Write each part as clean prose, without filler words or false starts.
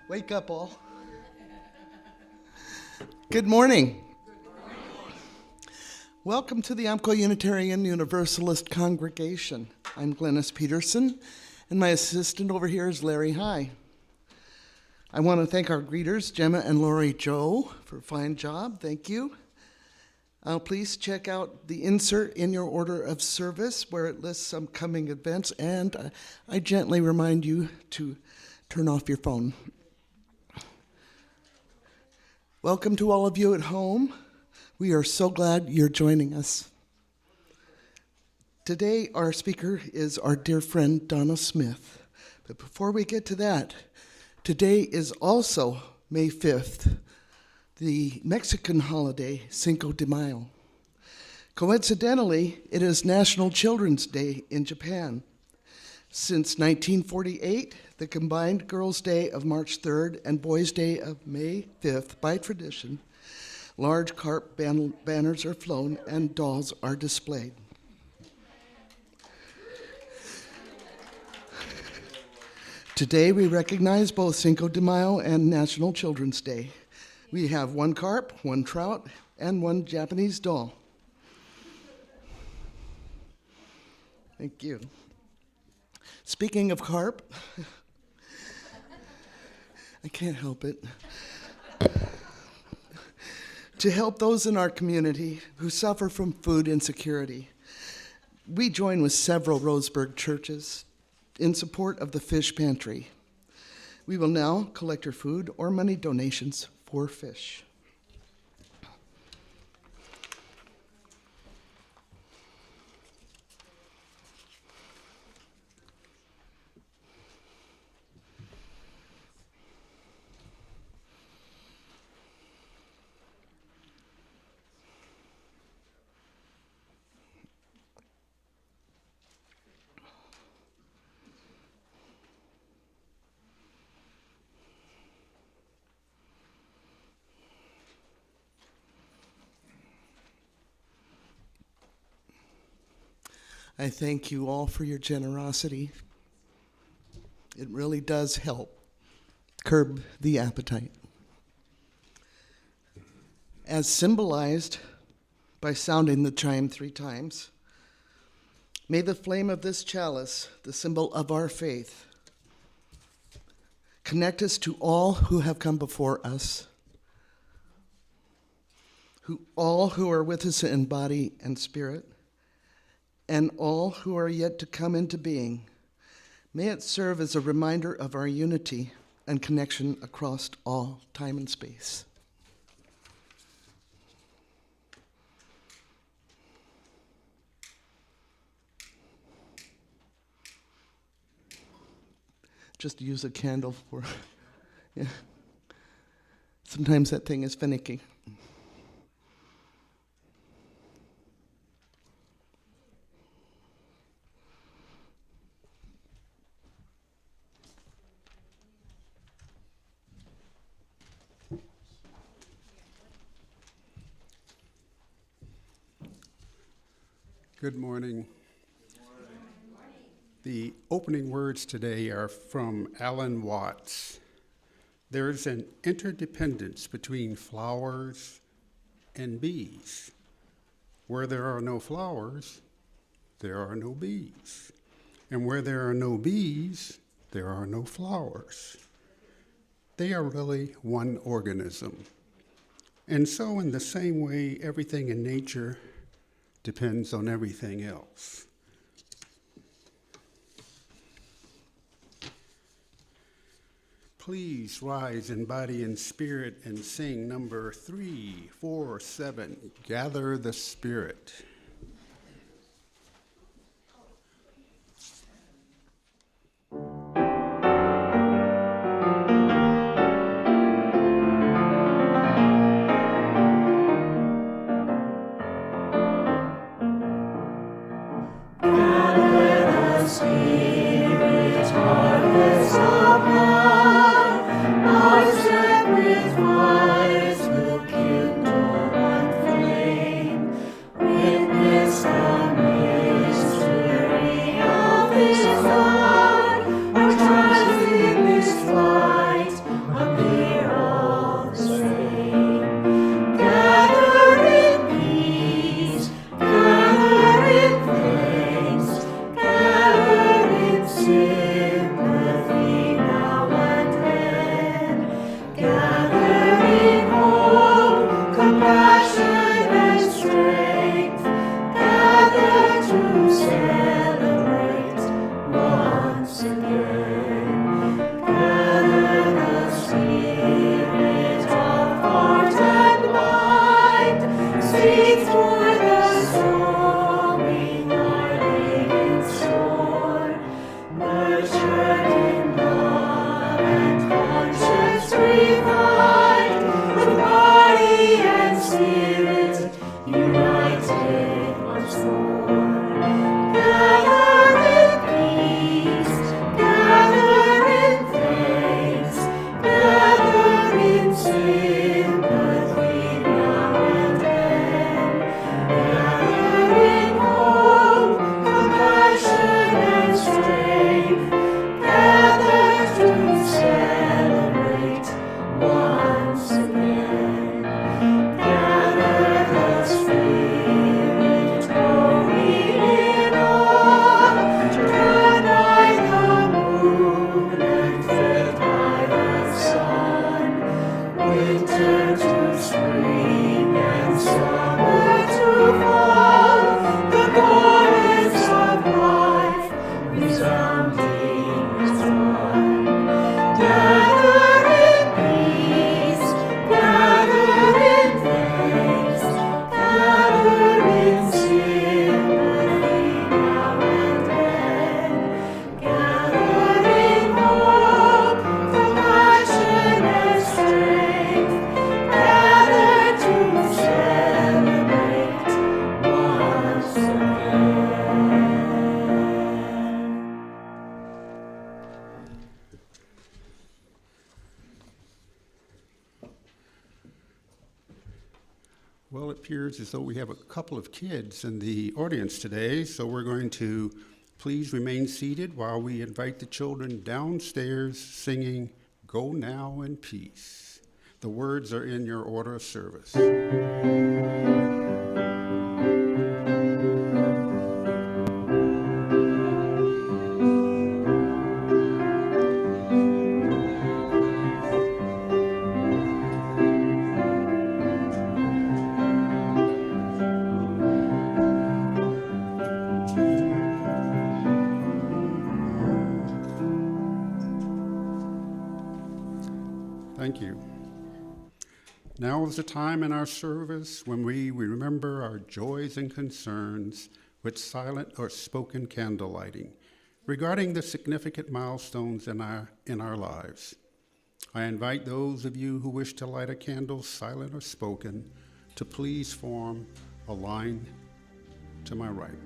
Wake up, all. Good morning. Welcome to the Umpqua Unitarian Universalist Congregation. I'm Glennis Peterson, and my assistant over here is Larry High. I want to thank our greeters, Gemma and Lori Joe, for a fine job. Thank you. Please check out the insert in your order of service where it lists some coming events, and I gently remind you to turn off your phone. Welcome to all of you at home. We are so glad you're joining us. Today, our speaker is our dear friend, Donna Smith. But before we get to that, today is also May 5th, the Mexican holiday, Cinco de Mayo. Coincidentally, it is National Children's Day in Japan. Since 1948, the combined Girls' Day of March 3rd and Boys' Day of May 5th, by tradition, large carp banners are flown and dolls are displayed. Today, we recognize both Cinco de Mayo and National Children's Day. We have one carp, one trout, and one Japanese doll. Thank you. Speaking of carp, I can't help it. To help those in our community who suffer from food insecurity, we join with several Roseburg churches in support of the Fish Pantry. We will now collect your food or money donations for fish. I thank you all for your generosity. It really does help curb the appetite. As symbolized by sounding the chime 3 times, may the flame of this chalice, the symbol of our faith, connect us to all who have come before us, all who are with us in body and spirit, and all who are yet to come into being. May it serve as a reminder of our unity and connection across all time and space. Just use a candle for, yeah. Sometimes that thing is finicky. Good morning. The opening words today are from Alan Watts. There is an interdependence between flowers and bees. Where there are no flowers, there are no bees. And where there are no bees, there are no flowers. They are really one organism. And so in the same way, everything in nature depends on everything else. Please rise in body and spirit and sing number 347, Gather the Spirit. appears as though we have a couple of kids in the audience today, so we're going to please remain seated while we invite the children downstairs singing "Go Now in Peace." The words are in your order of service. Thank you. Now is the time in our service when we remember our joys and concerns with silent or spoken candle lighting regarding the significant milestones in our lives. I invite those of you who wish to light a candle, silent or spoken, to please form a line to my right.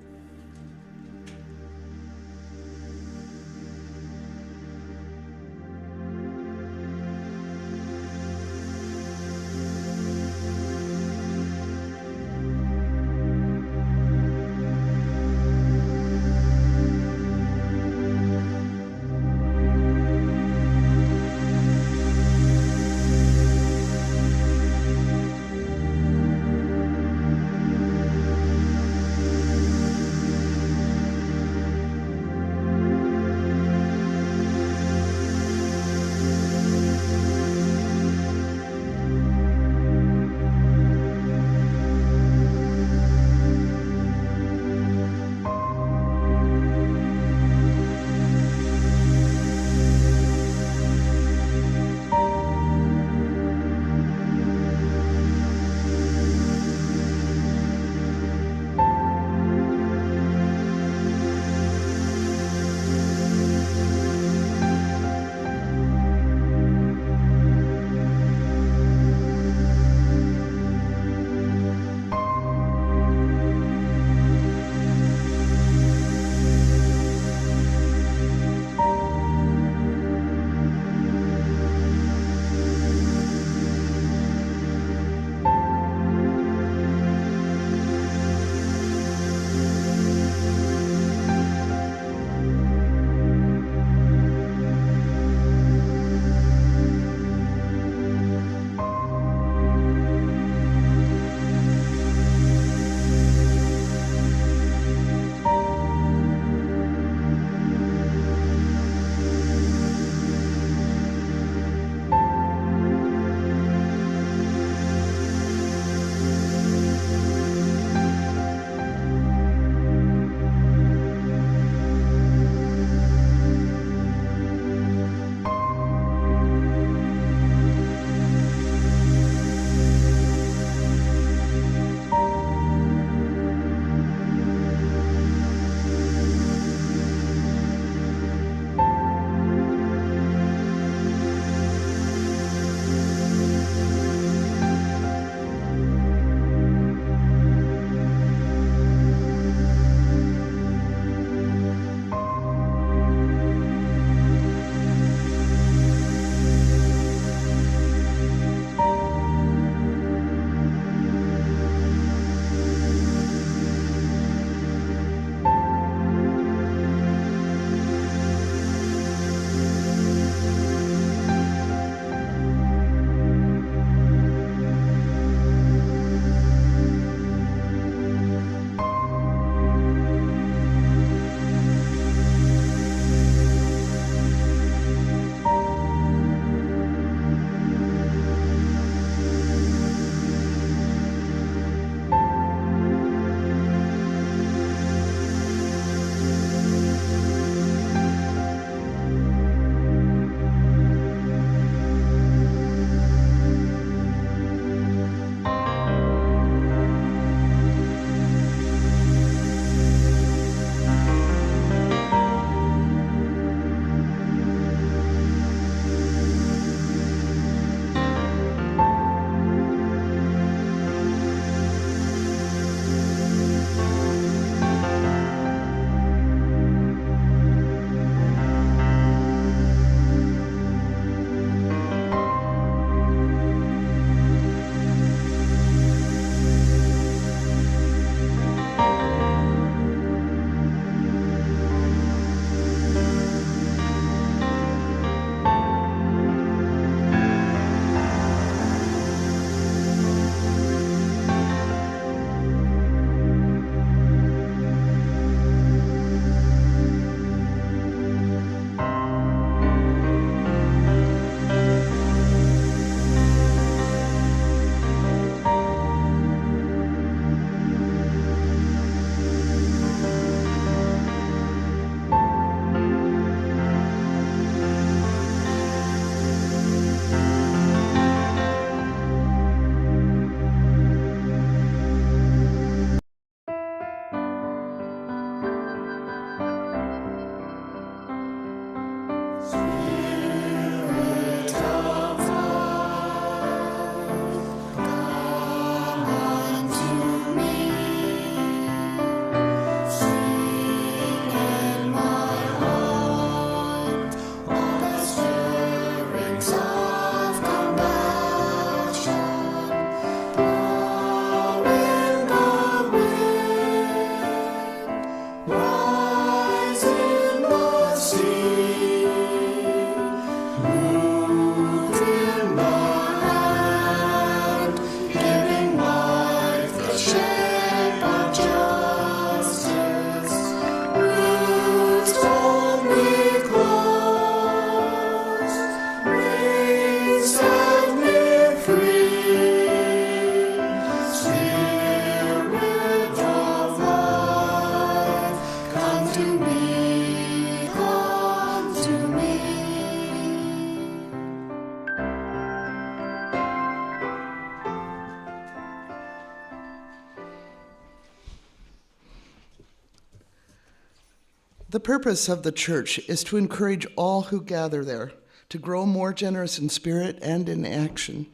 The purpose of the church is to encourage all who gather there to grow more generous in spirit and in action.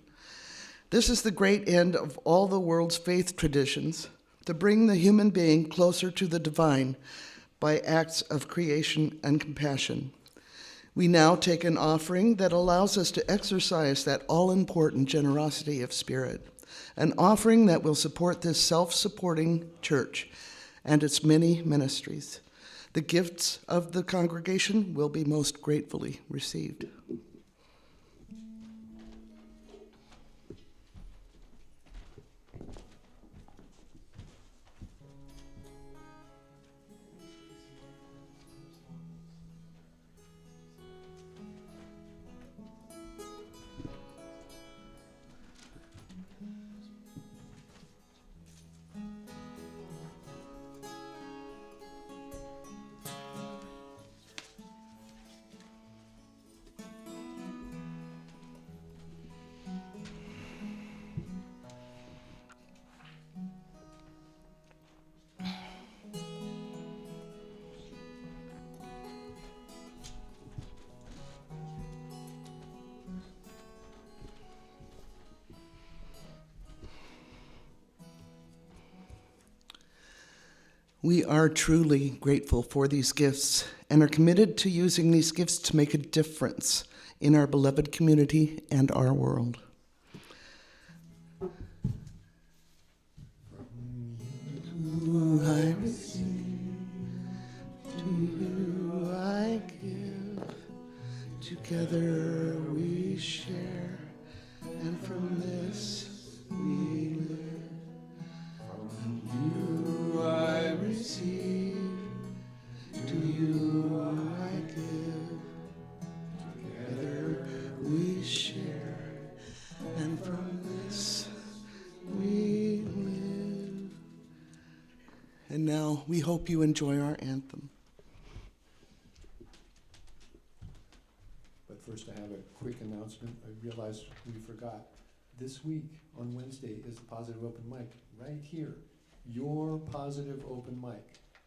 This is the great end of all the world's faith traditions, to bring the human being closer to the divine by acts of creation and compassion. We now take an offering that allows us to exercise that all-important generosity of spirit, an offering that will support this self-supporting church and its many ministries. The gifts of the congregation will be most gratefully received. We are truly grateful for these gifts and are committed to using these gifts to make a difference in our beloved community and our world. I receive, to you I give, together we share, and from this we live. From you I receive, to you I give, together we share, and from this we live. And now we hope you enjoy our anthem. But first I have a quick announcement. I realized we forgot. This week on Wednesday is the Positive Open Mic right here. Your Positive Open Mic,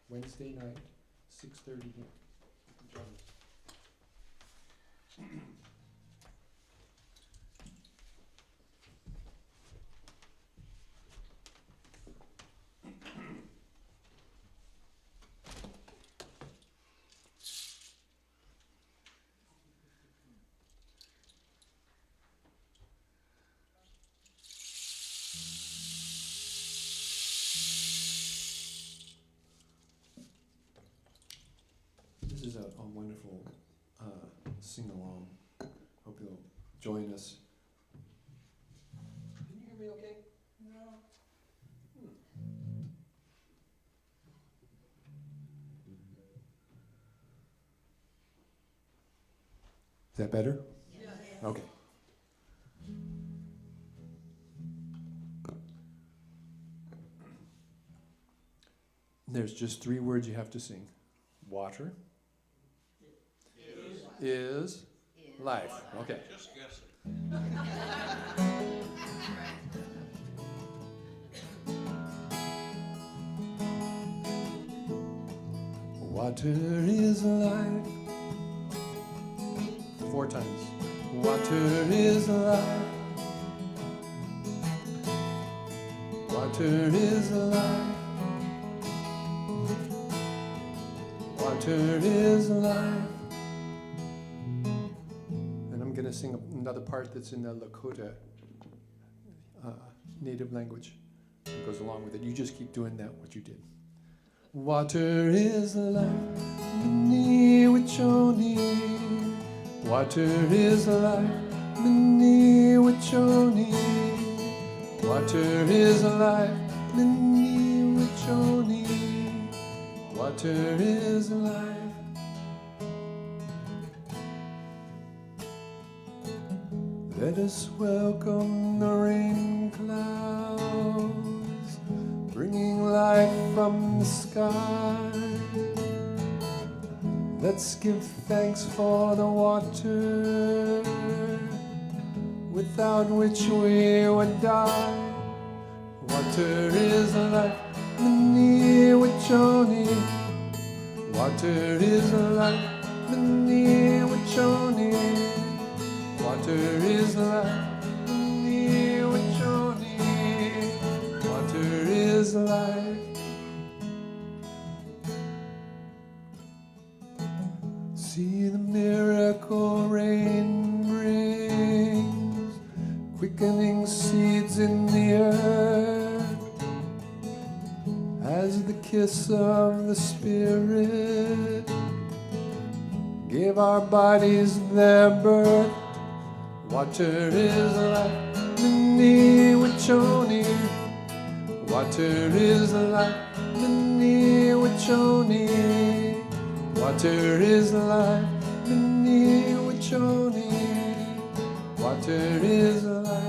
Wednesday night, 6:30 here. Join us. This is a wonderful sing-along. Hope you'll join us. Can you hear me okay? No. Is that better? Yes. Okay. There's just 3 words you have to sing. Water is life. Okay. Just guess it. Water is life. 4 times. Water is life. Water is life. Water is life. And I'm going to sing another part that's in the Lakota native language. It goes along with it. You just keep doing that, what you did. Water is life. Mini Wichoni. Water is life. Mini Wichoni. Water is life. Mini Wichoni. Water is life. Let us welcome the rain clouds, bringing life from the sky. Let's give thanks for the water, without which we would die. Water is life. Mini Wichoni. Water is life, Mini Wachoni. Water is life, Mini Wachoni. Water is life. See the miracle rain brings, quickening seeds in the earth, as the kiss of the Spirit gave our bodies their birth. Water is life, Mini Wachoni. Water is life, Mini Wachoni. Water is life, Mini Wachoni. Water is life.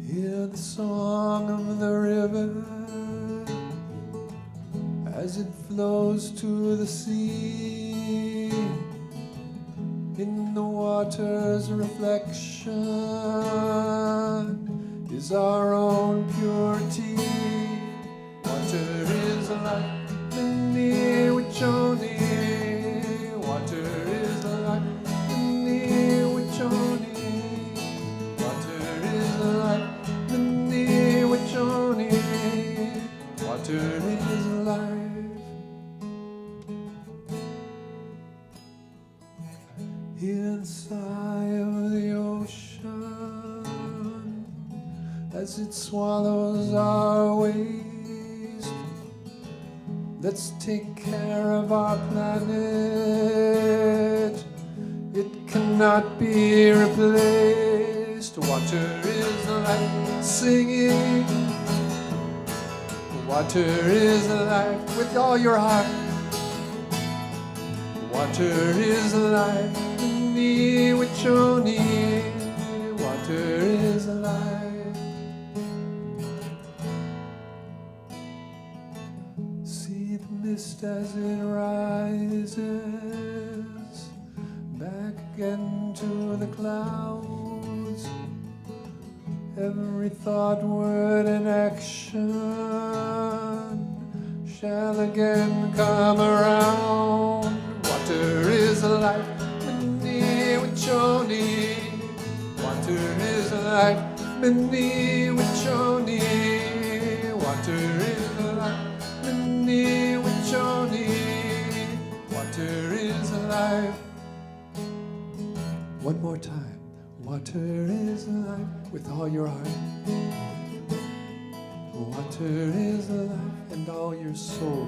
Hear the song of the river as it flows to the sea. In the water's reflection is our own purity. Water is life, Mini Wachoni. Water is life, Mini Wachoni. Water is life, Mini Wachoni. Water is life. Hear the sigh of the ocean as it swallows our waste. Let's take care of our planet. It cannot be replaced. Water is life, singing. Water is life with all your heart. Water is life, Mini Wachoni. Water is life. See the mist as it rises back again to the clouds. Every thought, word, and action shall again come around. Water is life, Mini Wachoni. Water is life, Mini Wachoni. Water is life, Mini Wachoni. Water is life. One more time. Water is life with all your heart. Water is life and all your soul.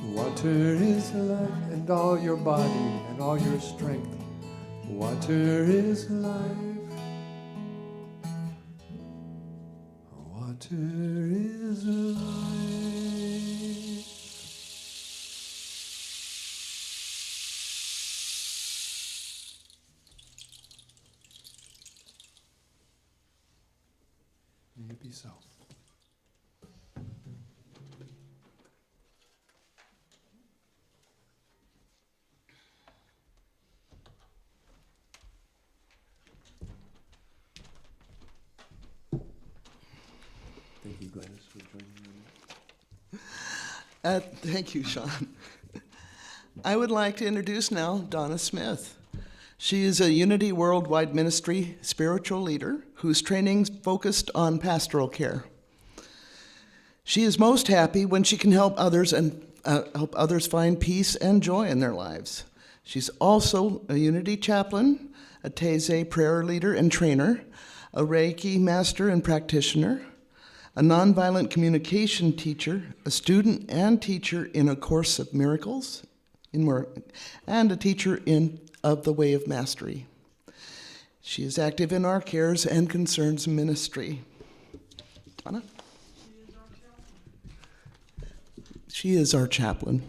Water is life and all your body and all your strength. Water is life. Water is life. May it be so. Thank you, Gladys, for joining me. Thank you, Sean. I would like to introduce now Donna Smith. She is a Unity Worldwide Ministry spiritual leader whose training's focused on pastoral care. She is most happy when she can help others find peace and joy in their lives. She's also a Unity chaplain, a Taizé prayer leader and trainer, a Reiki master and practitioner, a nonviolent communication teacher, a student and teacher in A Course of Miracles, and a teacher of the Way of Mastery. She is active in our cares and concerns ministry. Donna? She is our chaplain.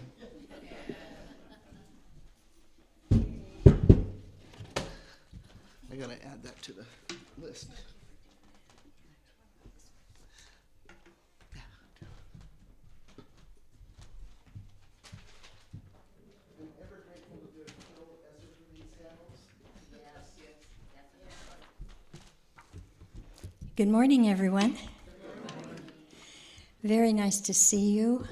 I gotta add that to the list. Good morning, everyone. Very nice to see you.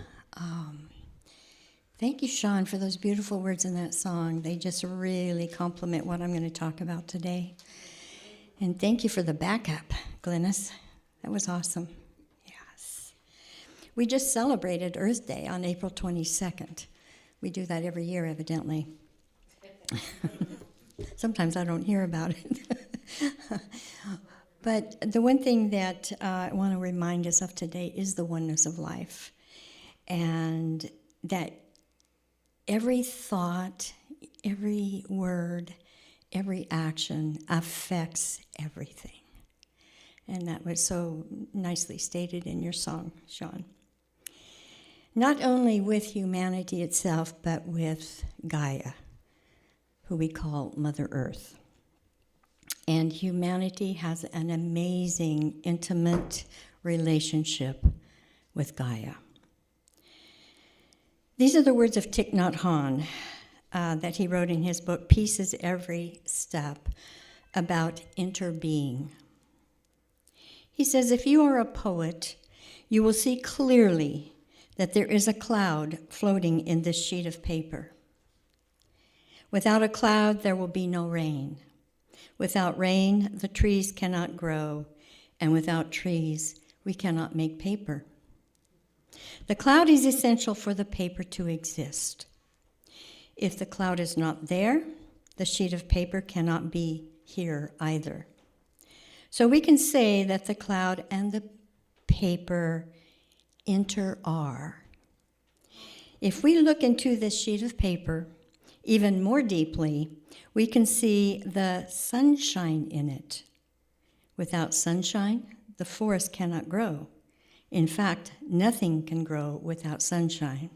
Thank you, Sean, for those beautiful words in that song. They just really complement what I'm going to talk about today. And thank you for the backup, Glynis. That was awesome. Yes. We just celebrated Earth Day on April 22nd. We do that every year, evidently. Sometimes I don't hear about it. But the one thing that I want to remind us of today is the oneness of life. And that every thought, every word, every action affects everything. And that was so nicely stated in your song, Sean. Not only with humanity itself, but with Gaia, who we call Mother Earth. And humanity has an amazing, intimate relationship with Gaia. These are the words of Thich Nhat Hanh that he wrote in his book, Peace is Every Step, about interbeing. He says, if you are a poet, you will see clearly that there is a cloud floating in this sheet of paper. Without a cloud, there will be no rain. Without rain, the trees cannot grow, and without trees, we cannot make paper. The cloud is essential for the paper to exist. If the cloud is not there, the sheet of paper cannot be here either. So we can say that the cloud and the paper inter-are. If we look into this sheet of paper even more deeply, we can see the sunshine in it. Without sunshine, the forest cannot grow. In fact, nothing can grow without sunshine,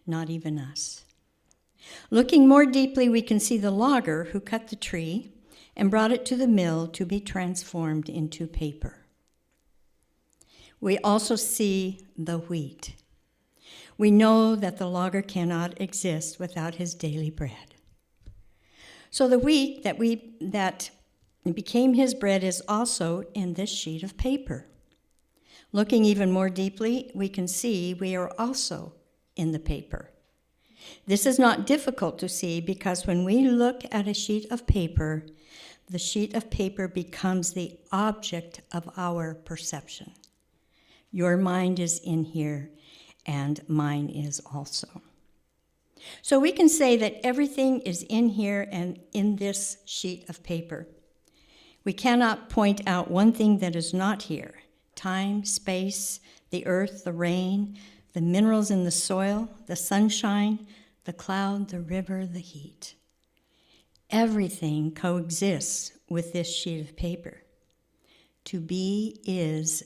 not even us. Looking more deeply, we can see the logger who cut the tree and brought it to the mill to be transformed into paper. We also see the wheat. We know that the logger cannot exist without his daily bread. So the wheat that became his bread is also in this sheet of paper. Looking even more deeply, we can see we are also in the paper. This is not difficult to see because when we look at a sheet of paper, the sheet of paper becomes the object of our perception. Your mind is in here, and mine is also. So we can say that everything is in here and in this sheet of paper. We cannot point out one thing that is not here. Time, space, the earth, the rain, the minerals in the soil, the sunshine, the cloud, the river, the heat. Everything coexists with this sheet of paper. To be is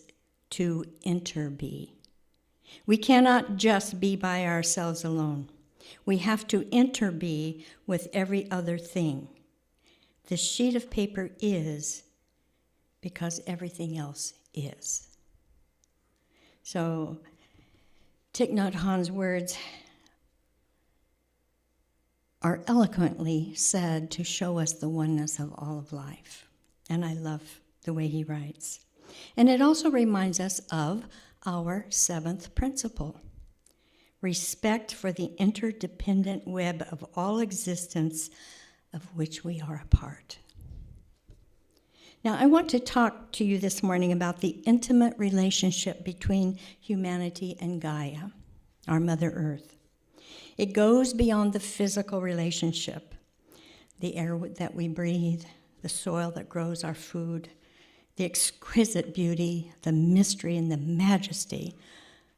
to interbe. We cannot just be by ourselves alone. We have to interbe with every other thing. This sheet of paper is because everything else is. So, Thich Nhat Hanh's words are eloquently said to show us the oneness of all of life. And I love the way he writes. And it also reminds us of our seventh principle: respect for the interdependent web of all existence of which we are a part. Now, I want to talk to you this morning about the intimate relationship between humanity and Gaia, our Mother Earth. It goes beyond the physical relationship, the air that we breathe, the soil that grows our food, the exquisite beauty, the mystery, and the majesty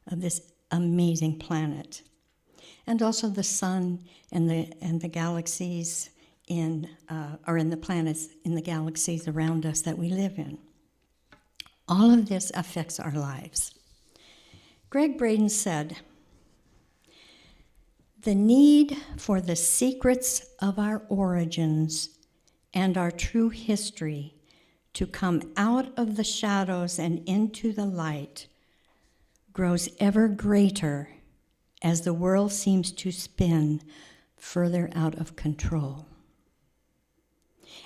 of this amazing planet, and also the sun and the galaxies in the planets in the galaxies around us that we live in. All of this affects our lives. Greg Braden said, "The need for the secrets of our origins and our true history to come out of the shadows and into the light grows ever greater as the world seems to spin further out of control."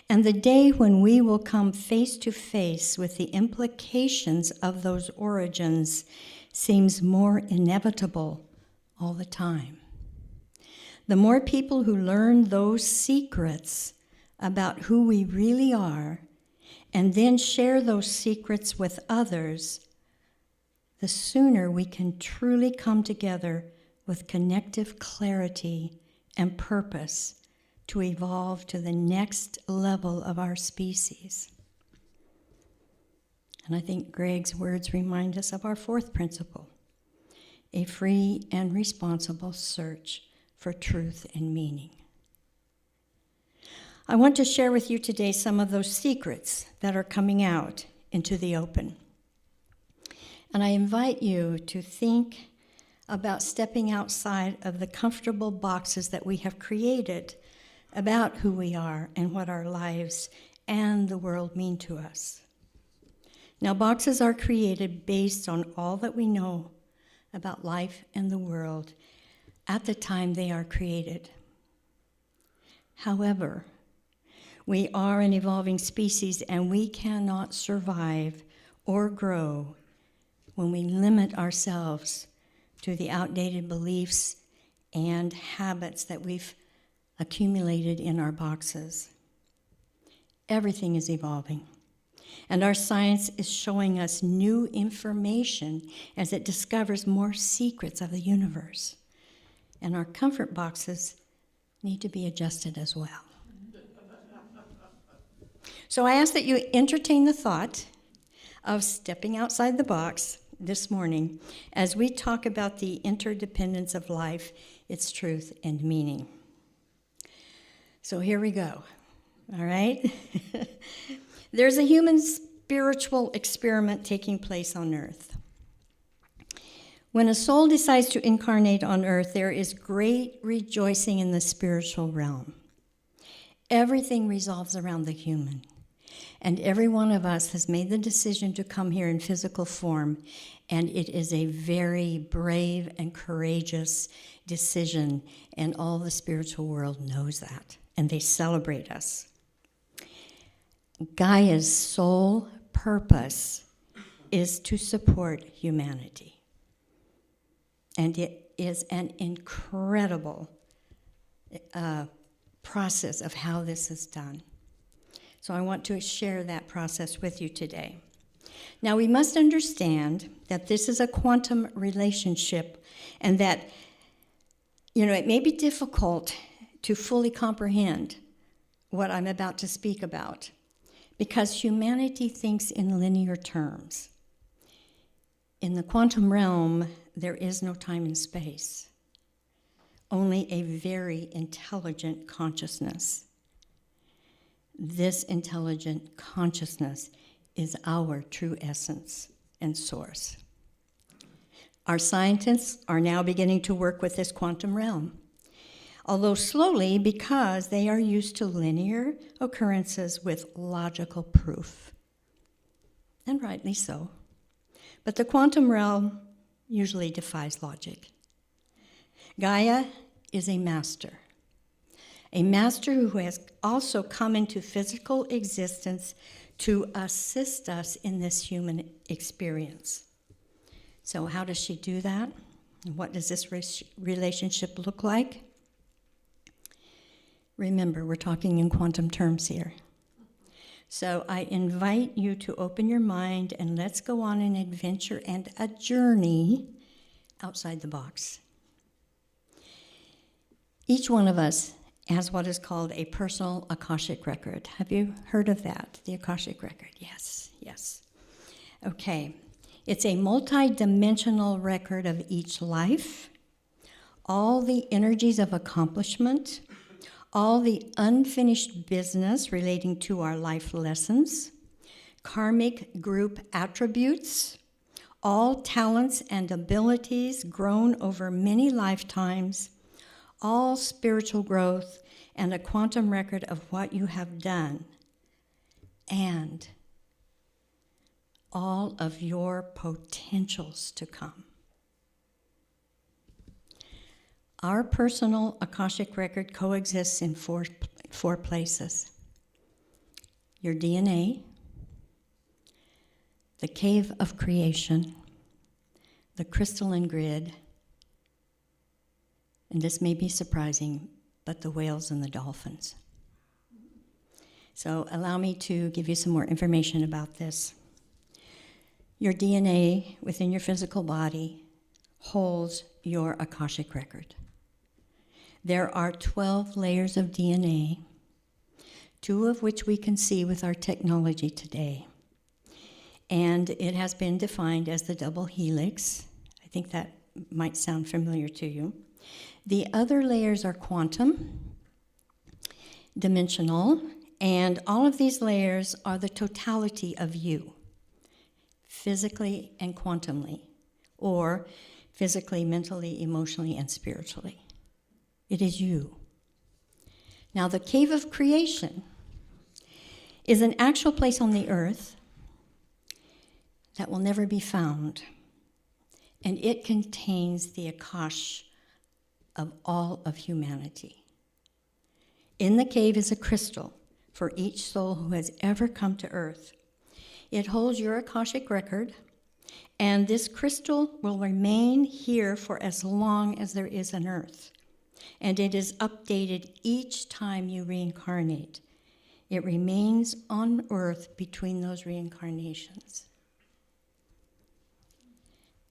And the day when we will come face to face with the implications of those origins seems more inevitable all the time. The more people who learn those secrets about who we really are and then share those secrets with others, the sooner we can truly come together with connective clarity and purpose to evolve to the next level of our species. And I think Greg's words remind us of our fourth principle, a free and responsible search for truth and meaning. I want to share with you today some of those secrets that are coming out into the open. And I invite you to think about stepping outside of the comfortable boxes that we have created about who we are and what our lives and the world mean to us. Now, boxes are created based on all that we know about life and the world at the time they are created. However, we are an evolving species, and we cannot survive or grow when we limit ourselves to the outdated beliefs and habits that we've accumulated in our boxes. Everything is evolving, and our science is showing us new information as it discovers more secrets of the universe. And our comfort boxes need to be adjusted as well. So I ask that you entertain the thought of stepping outside the box this morning as we talk about the interdependence of life, its truth and meaning. So here we go, all right? There's a human spiritual experiment taking place on earth. When a soul decides to incarnate on earth, there is great rejoicing in the spiritual realm. Everything revolves around the human. And every one of us has made the decision to come here in physical form, and it is a very brave and courageous decision, and all the spiritual world knows that, and they celebrate us. Gaia's sole purpose is to support humanity, and it is an incredible process of how this is done. So I want to share that process with you today. Now, we must understand that this is a quantum relationship, and that, it may be difficult to fully comprehend what I'm about to speak about, because humanity thinks in linear terms. In the quantum realm, there is no time and space, only a very intelligent consciousness. This intelligent consciousness is our true essence and source. Our scientists are now beginning to work with this quantum realm, although slowly, because they are used to linear occurrences with logical proof. And rightly so. But the quantum realm usually defies logic. Gaia is a master who has also come into physical existence to assist us in this human experience. So how does she do that? What does this relationship look like? Remember, we're talking in quantum terms here. So I invite you to open your mind, and let's go on an adventure and a journey outside the box. Each one of us has what is called a personal Akashic record. Have you heard of that, the Akashic record? Yes. Okay. It's a multi-dimensional record of each life, all the energies of accomplishment, all the unfinished business relating to our life lessons, karmic group attributes, all talents and abilities grown over many lifetimes, all spiritual growth, and a quantum record of what you have done, and all of your potentials to come. Our personal Akashic record coexists in four places. your DNA, the cave of creation, the crystalline grid, and this may be surprising, but the whales and the dolphins. So allow me to give you some more information about this. Your DNA within your physical body holds your Akashic record. There are 12 layers of DNA, 2 of which we can see with our technology today. And it has been defined as the double helix. I think that might sound familiar to you. The other layers are quantum, dimensional, and all of these layers are the totality of you, physically and quantumly, or physically, mentally, emotionally, and spiritually. It is you. Now, the cave of creation is an actual place on the earth that will never be found, and it contains the Akash of all of humanity. In the cave is a crystal for each soul who has ever come to earth. It holds your Akashic record, and this crystal will remain here for as long as there is an earth. And it is updated each time you reincarnate. It remains on earth between those reincarnations.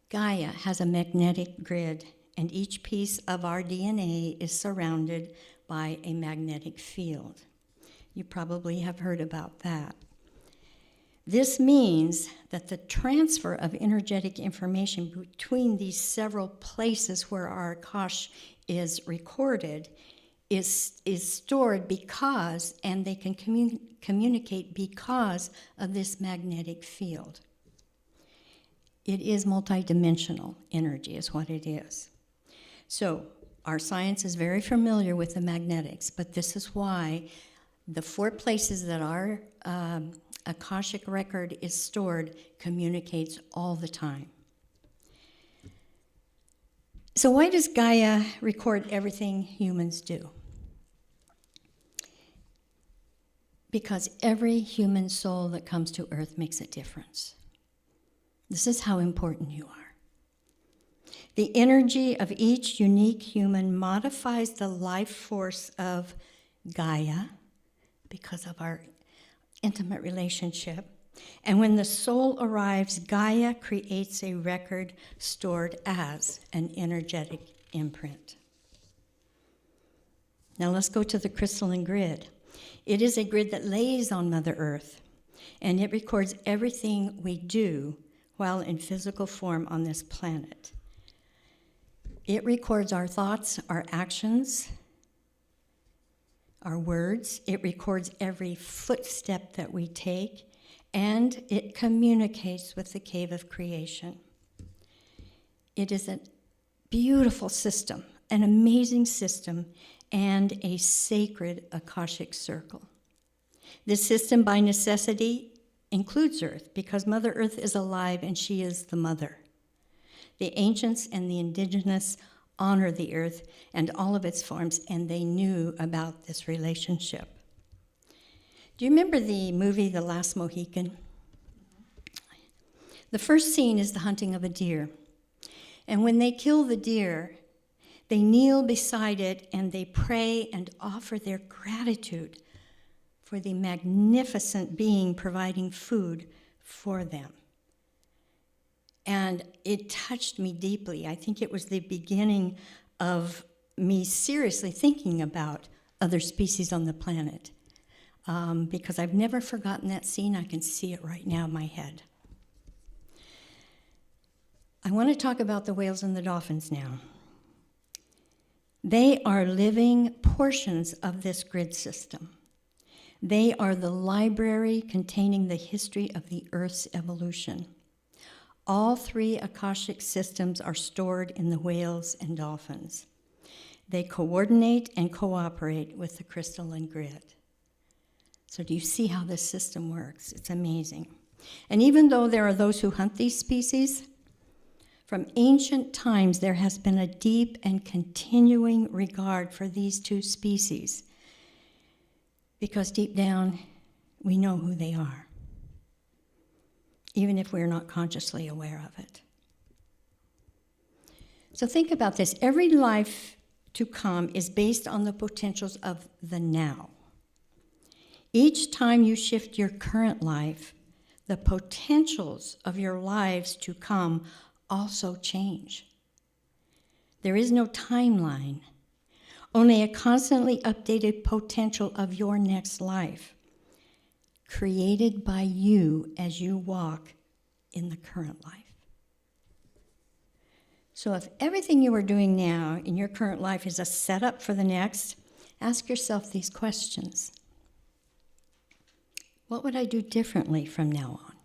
Gaia has a magnetic grid, and each piece of our DNA is surrounded by a magnetic field. You probably have heard about that. This means that the transfer of energetic information between these several places where our Akash is recorded is stored because, and they can communicate because of this magnetic field. It is multidimensional energy is what it is. So our science is very familiar with the magnetics, but this is why the 4 places that our Akashic record is stored communicates all the time. So why does Gaia record everything humans do? Because every human soul that comes to earth makes a difference. This is how important you are. The energy of each unique human modifies the life force of Gaia because of our intimate relationship. And when the soul arrives, Gaia creates a record stored as an energetic imprint. Now let's go to the crystalline grid. It is a grid that lays on Mother Earth, and it records everything we do while in physical form on this planet. It records our thoughts, our actions, our words. It records every footstep that we take, and it communicates with the cave of creation. It is a beautiful system, an amazing system, and a sacred Akashic circle. This system, by necessity, includes Earth because Mother Earth is alive and she is the mother. The ancients and the indigenous honor the earth and all of its forms, and they knew about this relationship. Do you remember the movie The Last Mohican? The first scene is the hunting of a deer. And when they kill the deer, they kneel beside it and they pray and offer their gratitude for the magnificent being providing food for them. And it touched me deeply. I think it was the beginning of me seriously thinking about other species on the planet. Because I've never forgotten that scene. I can see it right now in my head. I want to talk about the whales and the dolphins now. They are living portions of this grid system. They are the library containing the history of the Earth's evolution. All 3 Akashic systems are stored in the whales and dolphins. They coordinate and cooperate with the crystalline grid. So do you see how this system works? It's amazing. And even though there are those who hunt these species, from ancient times there has been a deep and continuing regard for these 2 species. Because deep down, we know who they are, even if we're not consciously aware of it. So think about this. Every life to come is based on the potentials of the now. Each time you shift your current life, the potentials of your lives to come also change. There is no timeline, only a constantly updated potential of your next life, created by you as you walk in the current life. So if everything you are doing now in your current life is a setup for the next, ask yourself these questions. What would I do differently from now on?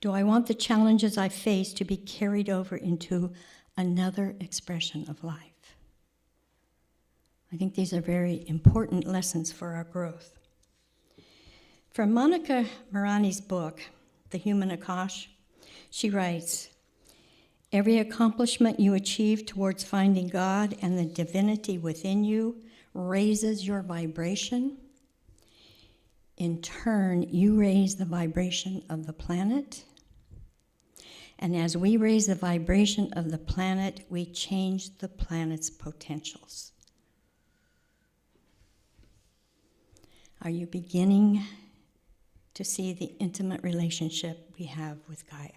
Do I want the challenges I face to be carried over into another expression of life? I think these are very important lessons for our growth. From Monica Marani's book, The Human Akash, she writes, every accomplishment you achieve towards finding God and the divinity within you raises your vibration. In turn, you raise the vibration of the planet. And as we raise the vibration of the planet, we change the planet's potentials. Are you beginning to see the intimate relationship we have with Gaia?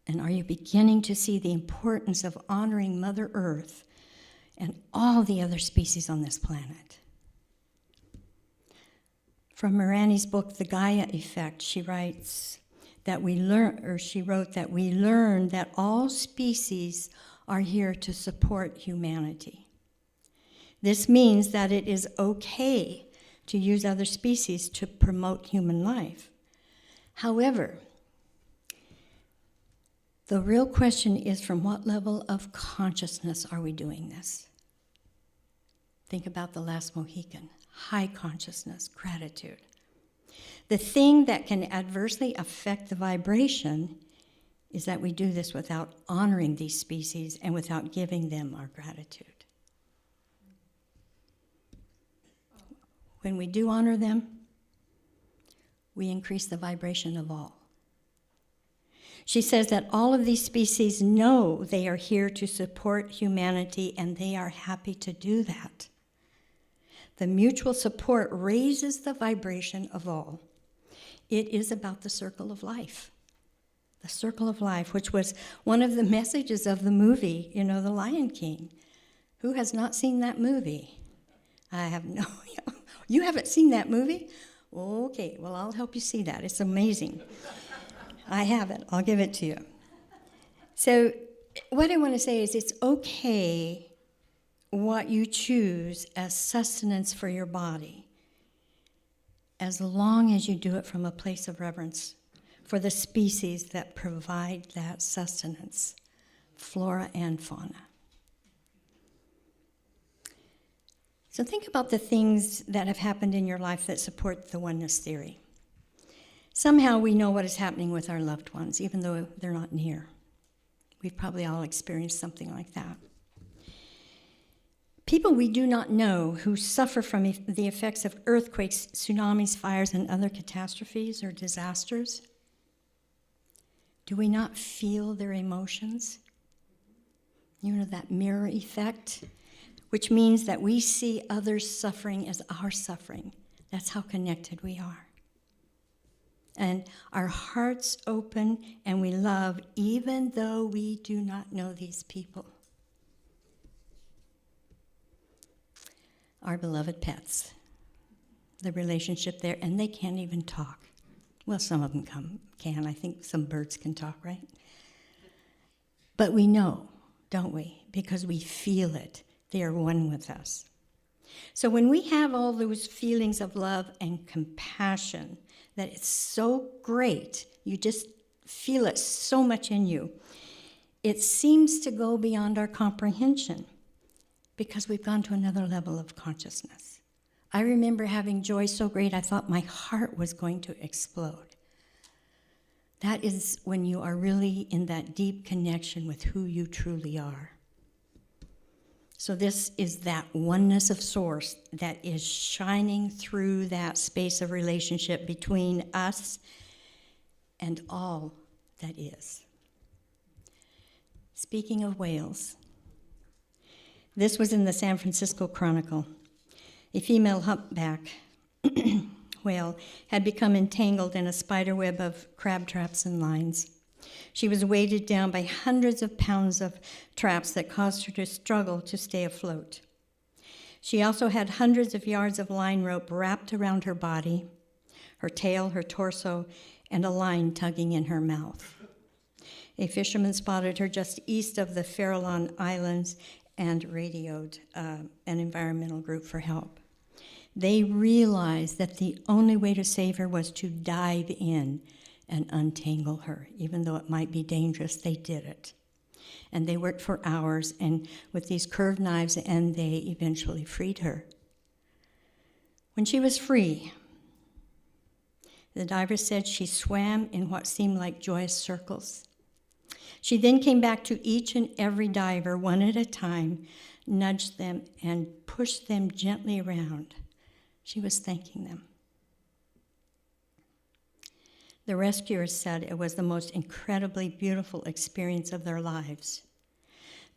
And are you beginning to see the importance of honoring Mother Earth and all the other species on this planet? From Marani's book, The Gaia Effect, she writes that we wrote that we learned that all species are here to support humanity. This means that it is okay to use other species to promote human life. However, the real question is, from what level of consciousness are we doing this? Think about The Last Mohican. High consciousness, gratitude. The thing that can adversely affect the vibration is that we do this without honoring these species and without giving them our gratitude. When we do honor them, we increase the vibration of all. She says that all of these species know they are here to support humanity, and they are happy to do that. The mutual support raises the vibration of all. It is about the circle of life. The circle of life, which was one of the messages of the movie, The Lion King. Who has not seen that movie? I have no. You haven't seen that movie? Okay, well, I'll help you see that. It's amazing. I haven't. I'll give it to you. So what I want to say is it's okay what you choose as sustenance for your body, as long as you do it from a place of reverence for the species that provide that sustenance, flora and fauna. So think about the things that have happened in your life that support the oneness theory. Somehow we know what is happening with our loved ones, even though they're not near. We've probably all experienced something like that. People we do not know who suffer from the effects of earthquakes, tsunamis, fires, and other catastrophes or disasters, do we not feel their emotions? That mirror effect, which means that we see others' suffering as our suffering. That's how connected we are. And our hearts open and we love even though we do not know these people. Our beloved pets, the relationship there, and they can't even talk. Well, some of them can. I think some birds can talk, right? But we know, don't we? Because we feel it. They are one with us. So when we have all those feelings of love and compassion, that it's so great, you just feel it so much in you, it seems to go beyond our comprehension because we've gone to another level of consciousness. I remember having joy so great I thought my heart was going to explode. That is when you are really in that deep connection with who you truly are. So this is that oneness of source that is shining through that space of relationship between us and all that is. Speaking of whales, this was in the San Francisco Chronicle. A female humpback whale had become entangled in a spider web of crab traps and lines. She was weighted down by hundreds of pounds of traps that caused her to struggle to stay afloat. She also had hundreds of yards of line rope wrapped around her body, her tail, her torso, and a line tugging in her mouth. A fisherman spotted her just east of the Farallon Islands and radioed an environmental group for help. They realized that the only way to save her was to dive in and untangle her. Even though it might be dangerous, they did it. And they worked for hours and with these curved knives, and they eventually freed her. When she was free, the diver said she swam in what seemed like joyous circles. She then came back to each and every diver, one at a time, nudged them and pushed them gently around. She was thanking them. The rescuers said it was the most incredibly beautiful experience of their lives.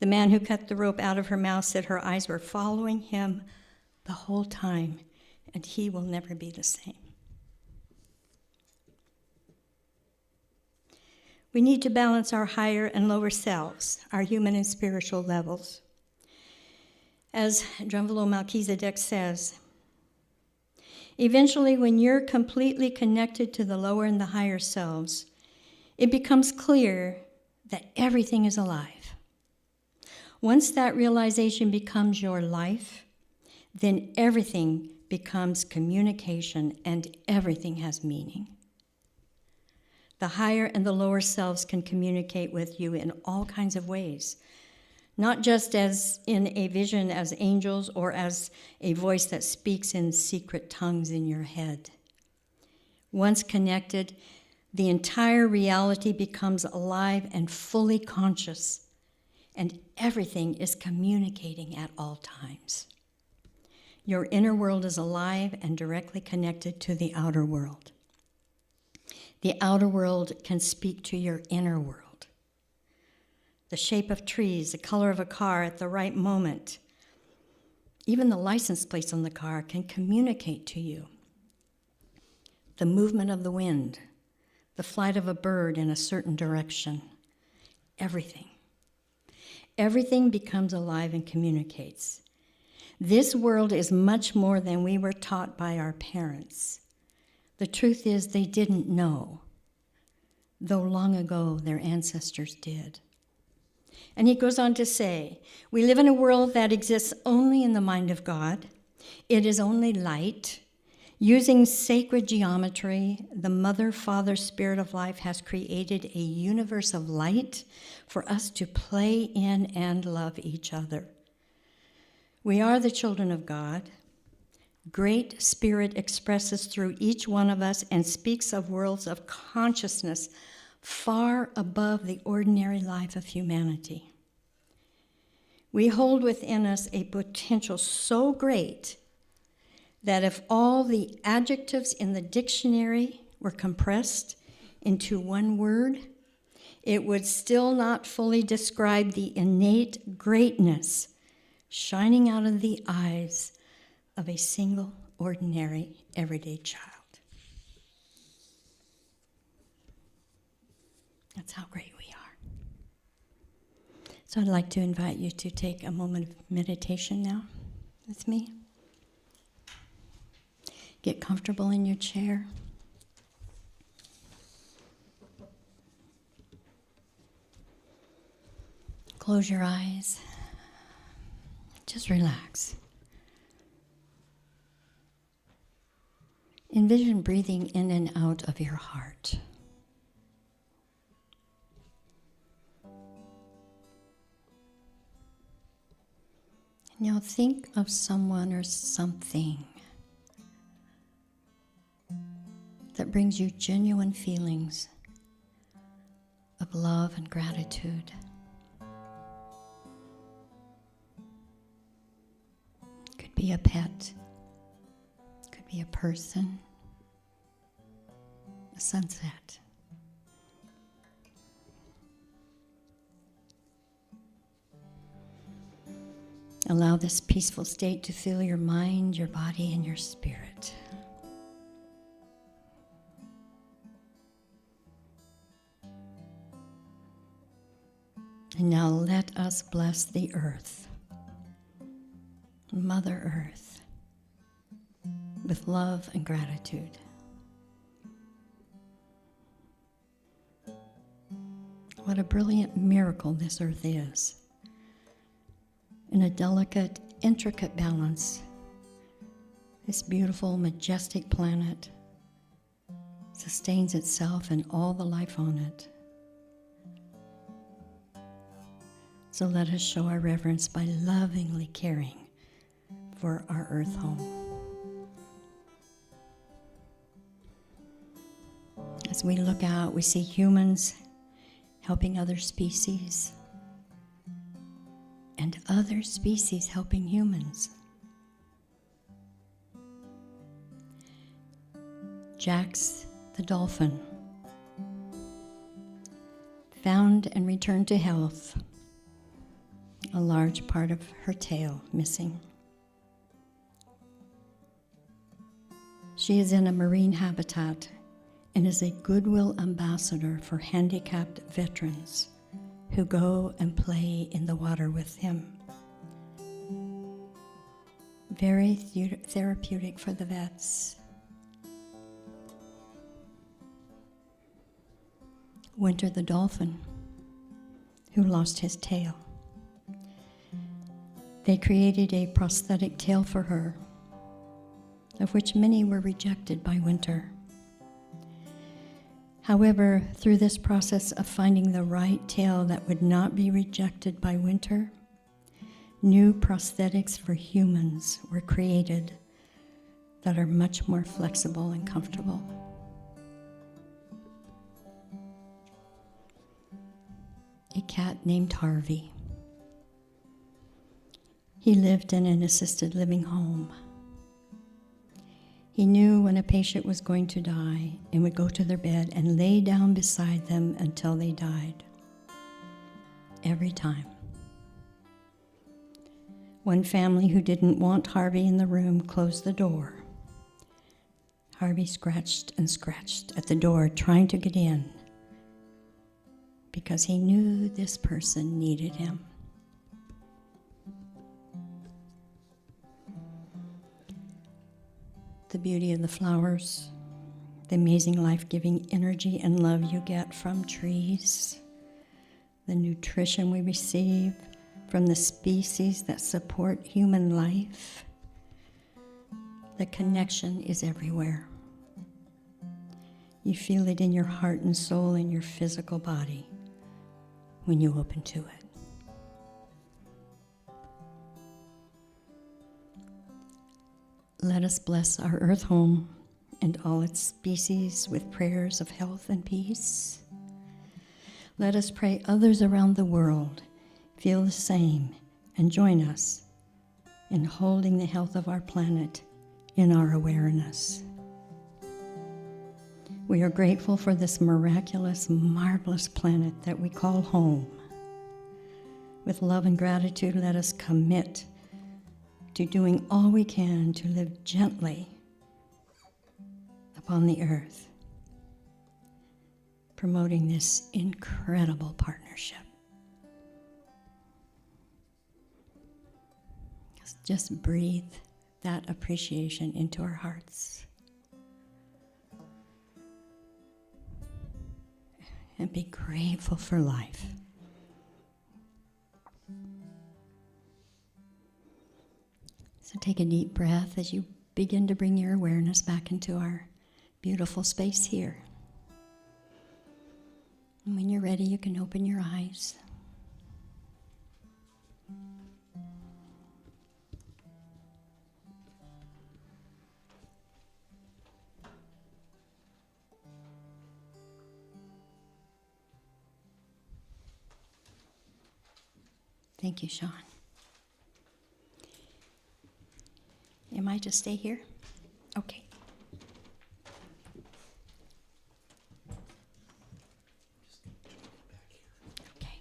The man who cut the rope out of her mouth said her eyes were following him the whole time, and he will never be the same. We need to balance our higher and lower selves, our human and spiritual levels. As Drunvalo Melchizedek says, eventually, when you're completely connected to the lower and the higher selves, it becomes clear that everything is alive. Once that realization becomes your life, then everything becomes communication and everything has meaning. The higher and the lower selves can communicate with you in all kinds of ways, not just as in a vision as angels or as a voice that speaks in secret tongues in your head. Once connected, the entire reality becomes alive and fully conscious, and everything is communicating at all times. Your inner world is alive and directly connected to the outer world. The outer world can speak to your inner world. The shape of trees, the color of a car at the right moment, even the license plates on the car can communicate to you. The movement of the wind, the flight of a bird in a certain direction, everything. Everything becomes alive and communicates. This world is much more than we were taught by our parents. The truth is they didn't know, though long ago their ancestors did. And he goes on to say, we live in a world that exists only in the mind of God. It is only light. Using sacred geometry, the Mother, Father, Spirit of Life has created a universe of light for us to play in and love each other. We are the children of God. Great Spirit expresses through each one of us and speaks of worlds of consciousness far above the ordinary life of humanity. We hold within us a potential so great that if all the adjectives in the dictionary were compressed into one word, it would still not fully describe the innate greatness shining out of the eyes of a single, ordinary, everyday child. That's how great we are. So I'd like to invite you to take a moment of meditation now with me. Get comfortable in your chair. Close your eyes. Just relax. Envision breathing in and out of your heart. Now think of someone or something that brings you genuine feelings of love and gratitude. be a pet, could be a person, a sunset. Allow this peaceful state to fill your mind, your body, and your spirit. And now let us bless the earth, Mother Earth, with love and gratitude. What a brilliant miracle this earth is. In a delicate, intricate balance, this beautiful, majestic planet sustains itself and all the life on it. So let us show our reverence by lovingly caring for our earth home. As we look out, we see humans helping other species, and other species helping humans. Jax the dolphin found and returned to health, a large part of her tail missing. She is in a marine habitat and is a goodwill ambassador for handicapped veterans who go and play in the water with him. Very therapeutic for the vets. Winter the dolphin, who lost his tail. They created a prosthetic tail for her, of which many were rejected by Winter. However, through this process of finding the right tail that would not be rejected by Winter, new prosthetics for humans were created that are much more flexible and comfortable. A cat named Harvey. He lived in an assisted living home. He knew when a patient was going to die and would go to their bed and lay down beside them until they died. Every time. One family who didn't want Harvey in the room closed the door. Harvey scratched and scratched at the door trying to get in because he knew this person needed him. The beauty of the flowers, the amazing life-giving energy and love you get from trees, the nutrition we receive from the species that support human life. The connection is everywhere. You feel it in your heart and soul and your physical body when you open to it. Let us bless our earth home and all its species with prayers of health and peace. Let us pray others around the world feel the same and join us in holding the health of our planet in our awareness. We are grateful for this miraculous, marvelous planet that we call home. With love and gratitude, let us commit to doing all we can to live gently upon the earth, promoting this incredible partnership. Just breathe that appreciation into our hearts. And be grateful for life. So take a deep breath as you begin to bring your awareness back into our beautiful space here. And when you're ready, you can open your eyes. Thank you, Sean. am I to stay here? Okay. Okay.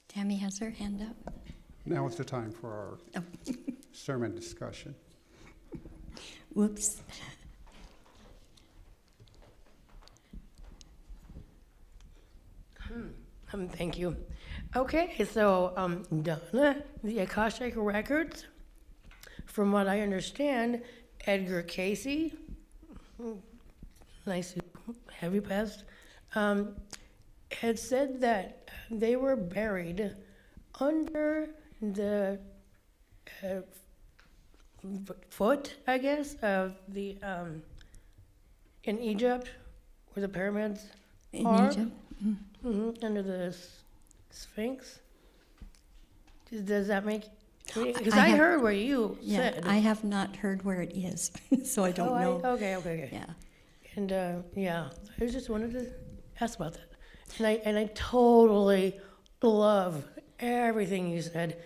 Tammy has her hand up. Now is the time for our Oh. sermon discussion. Whoops. Thank you. Okay, so Donna, the Akashic Records, from what I understand, Edgar Casey, nice heavy past, had said that they were buried under the foot, I guess, of the in Egypt, where the pyramids In are. Egypt. Under the Sphinx. Does that make? Because I I have- heard where you Yeah, said. I have not heard where it is, so I don't know. Okay. Yeah. And yeah, I just wanted to ask about that. And I totally love everything you said.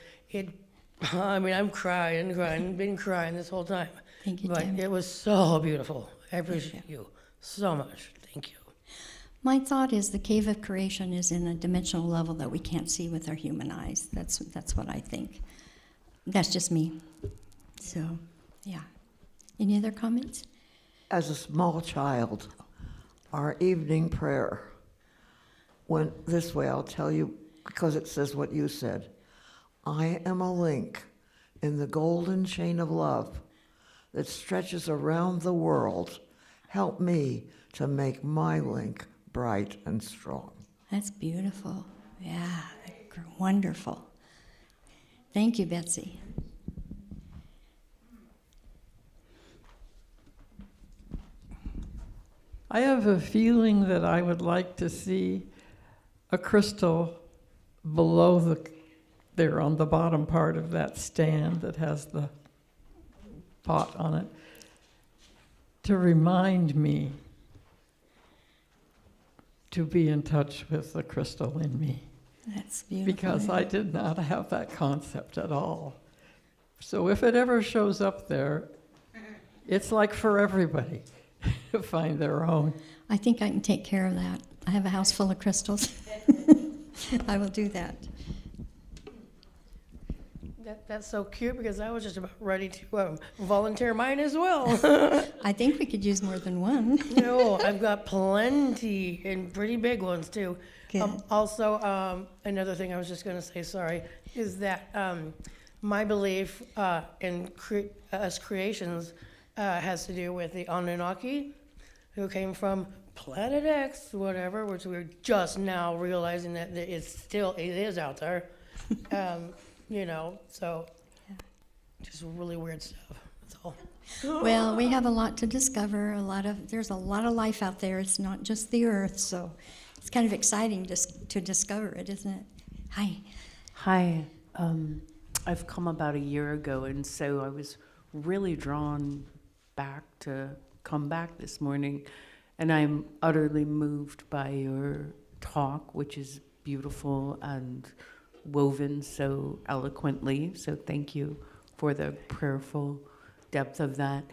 I mean, I'm crying, been crying this whole time. Thank you, But Tim. it was so beautiful. I appreciate you so much. Thank you. My thought is the cave of creation is in a dimensional level that we can't see with our human eyes. That's what I think. That's just me. So, yeah. Any other comments? As a small child, our evening prayer went this way. I'll tell you because it says what you said. I am a link in the golden chain of love that stretches around the world. Help me to make my link bright and strong. That's beautiful. Yeah, wonderful. Thank you, Betsy. I have a feeling that I would like to see a crystal below there on the bottom part of that stand that has the pot on it to remind me to be in touch with the crystal in me, That's beautiful. because I did not have that concept at all. So if it ever shows up there, it's like for everybody to find their own. I think I can take care of that. I have a house full of crystals. I will do that. That's so cute because I was just about ready to volunteer mine as well. I think we could use more than one. No, I've got plenty and pretty big ones too. Good. Also, another thing I was just going to say, sorry, is that my belief in us creations has to do with the Anunnaki, who came from Planet X, whatever, which we're just now realizing that it is out there. You know, so just really weird stuff. That's all. Well, we have a lot to discover. There's a lot of life out there. It's not just the Earth, so it's kind of exciting to discover it, isn't it? Hi. Hi. I've come about a year ago, and so I was really drawn back to come back this morning, and I'm utterly moved by your talk, which is beautiful and woven so eloquently. So thank you for the prayerful depth of that.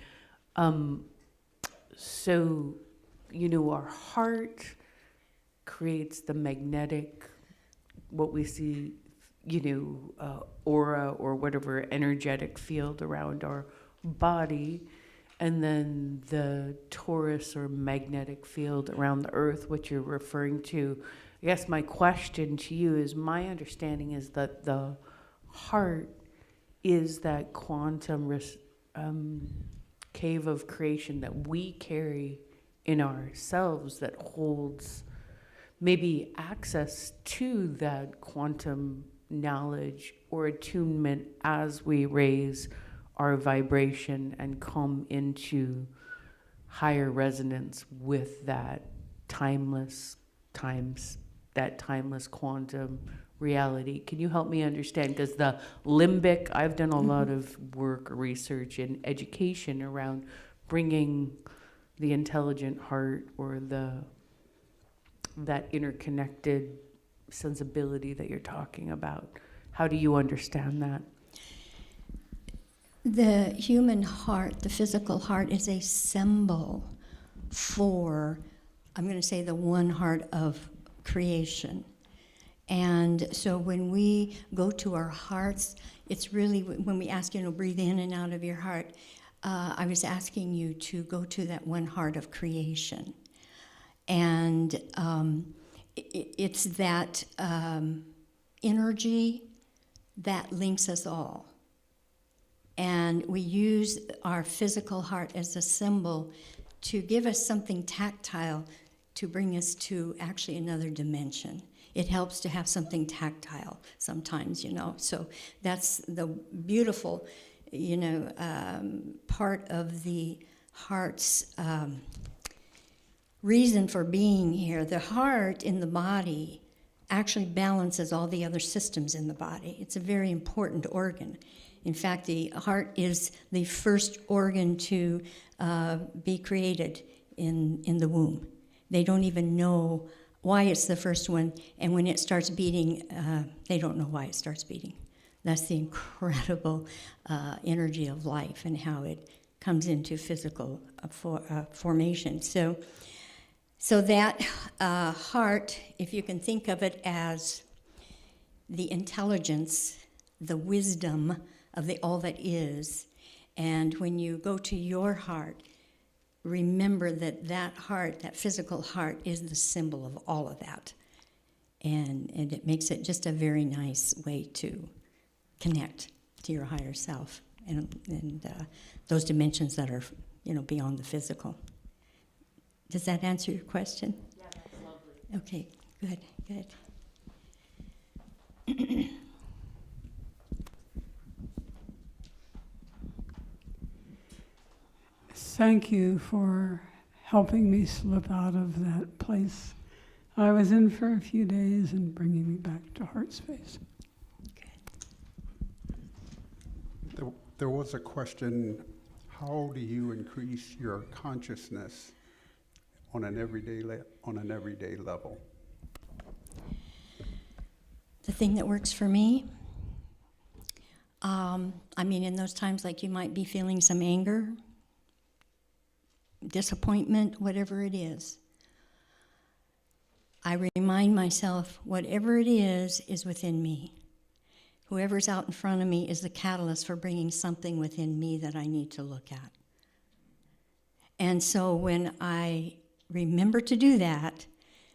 So, you know, our heart creates the magnetic, what we see, you know, aura or whatever energetic field around our body, and then the torus or magnetic field around the earth, which you're referring to. I guess my question to you is, my understanding is that the heart is that quantum cave of creation that we carry in ourselves that holds maybe access to that quantum knowledge or attunement as we raise our vibration and come into higher resonance with that timeless quantum reality. Can you help me understand? Because the limbic, I've done a lot of work, research, and education around bringing the intelligent heart or the that interconnected sensibility that you're talking about? How do you understand that? The human heart, the physical heart, is a symbol for, I'm going to say, the one heart of creation. And so when we go to our hearts, it's really, when we ask, breathe in and out of your heart, I was asking you to go to that one heart of creation. And it's that energy that links us all. And we use our physical heart as a symbol to give us something tactile to bring us to actually another dimension. It helps to have something tactile sometimes, So that's the beautiful, part of the heart's reason for being here. The heart in the body actually balances all the other systems in the body. It's a very important organ. In fact, the heart is the first organ to be created in the womb. They don't even know why it's the first one, and when it starts beating, they don't know why it starts beating. That's the incredible energy of life and how it comes into physical formation. So that heart, if you can think of it as the intelligence, the wisdom of the all that is, and when you go to your heart, remember that heart, that physical heart, is the symbol of all of that. And it makes it just a very nice way to connect to your higher self and those dimensions that are, beyond the physical. Does that answer your question? Yeah, that's lovely. Okay, good. Thank you for helping me slip out of that place I was in for a few days and bringing me back to heart space. There was a question, how do you increase your consciousness on an everyday level? The thing that works for me, in those times like you might be feeling some anger, disappointment, whatever it is, I remind myself whatever it is within me. Whoever's out in front of me is the catalyst for bringing something within me that I need to look at. And so when I remember to do that,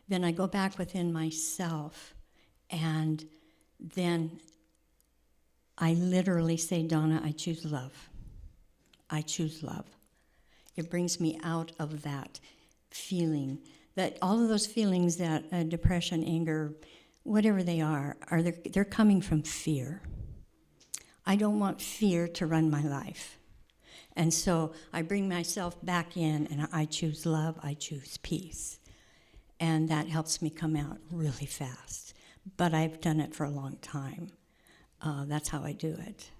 then I go back within myself, and then I literally say, Donna, I choose love. I choose love. It brings me out of that feeling, that all of those feelings that depression, anger, whatever they are they're coming from fear. I don't want fear to run my life. And so I bring myself back in, and I choose love, I choose peace. And that helps me come out really fast. But I've done it for a long time. That's how I do it.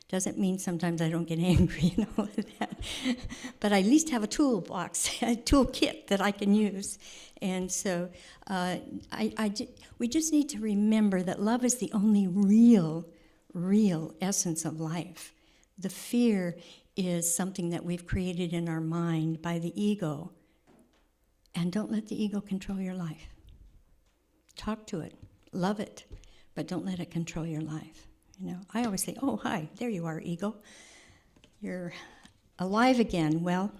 Doesn't mean sometimes I don't get angry, that. But I at least have a toolbox, a toolkit that I can use. And so we just need to remember that love is the only real essence of life. The fear is something that we've created in our mind by the ego. And don't let the ego control your life. Talk to it, love it, but don't let it control your life. I always say, oh, hi, there you are, ego. You're alive again. Well,